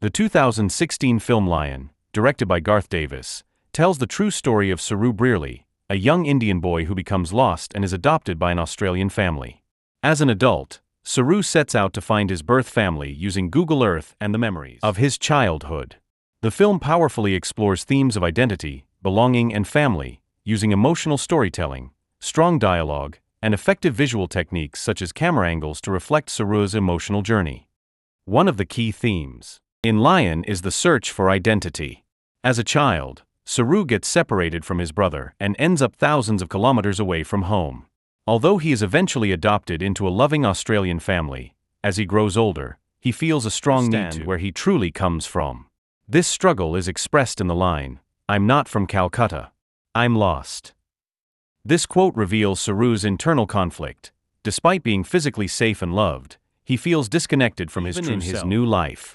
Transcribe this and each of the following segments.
The 2016 film Lion, directed by Garth Davis, tells the true story of Saru Brearley, a young Indian boy who becomes lost and is adopted by an Australian family. As an adult, Saru sets out to find his birth family using Google Earth and the memories of his childhood. The film powerfully explores themes of identity, belonging, and family, using emotional storytelling, strong dialogue, and effective visual techniques such as camera angles to reflect Saru's emotional journey. One of the key themes in Lion is the search for identity. As a child, Saru gets separated from his brother and ends up thousands of kilometers away from home. Although he is eventually adopted into a loving Australian family, as he grows older, he feels a strong need to where he truly comes from. This struggle is expressed in the line, "I'm not from Calcutta. I'm lost." This quote reveals Saru's internal conflict. Despite being physically safe and loved, he feels disconnected from his true self. In his new life.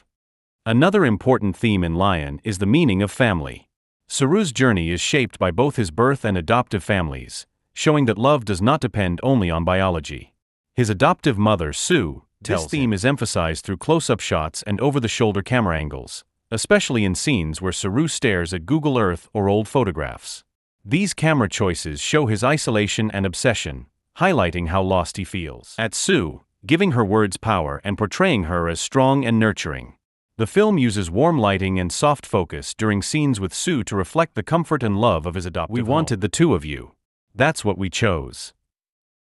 Another important theme in Lion is the meaning of family. Saru's journey is shaped by both his birth and adoptive families, showing that love does not depend only on biology. His adoptive mother, Sue, tells this theme is emphasized through close-up shots and over-the-shoulder camera angles, especially in scenes where Saru stares at Google Earth or old photographs. These camera choices show his isolation and obsession, highlighting how lost he feels at Sue, giving her words power and portraying her as strong and nurturing. The film uses warm lighting and soft focus during scenes with Sue to reflect the comfort and love of his adoptive home. "We wanted the two of you. That's what we chose."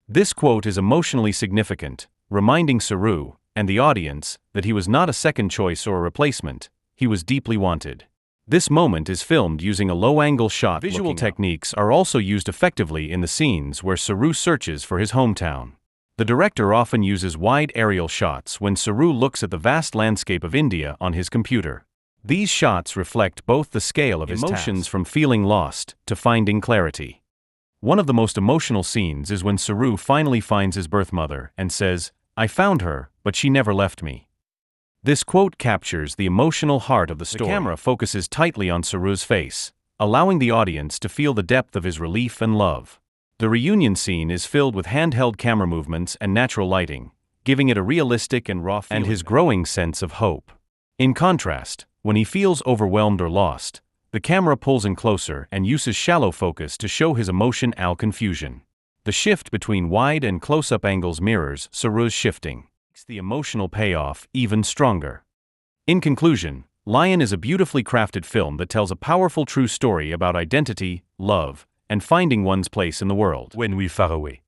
This quote is emotionally significant, reminding Saru and the audience that he was not a second choice or a replacement, he was deeply wanted. This moment is filmed using a low-angle shot. Visual techniques are also used effectively in the scenes where Saru searches for his hometown. The director often uses wide aerial shots when Saru looks at the vast landscape of India on his computer. These shots reflect both the scale of his emotions from feeling lost to finding clarity. One of the most emotional scenes is when Saru finally finds his birth mother and says, "I found her, but she never left me." This quote captures the emotional heart of the story. The camera focuses tightly on Saru's face, allowing the audience to feel the depth of his relief and love. The reunion scene is filled with handheld camera movements and natural lighting, giving it a realistic and raw feeling, and his growing sense of hope. In contrast, when he feels overwhelmed or lost, the camera pulls in closer and uses shallow focus to show his emotion and confusion. The shift between wide and close-up angles mirrors Saru's shifting, makes the emotional payoff even stronger. In conclusion, Lion is a beautifully crafted film that tells a powerful true story about identity, love, and finding one's place in the world when we far away.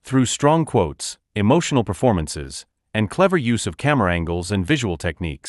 Through strong quotes, emotional performances, and clever use of camera angles and visual techniques,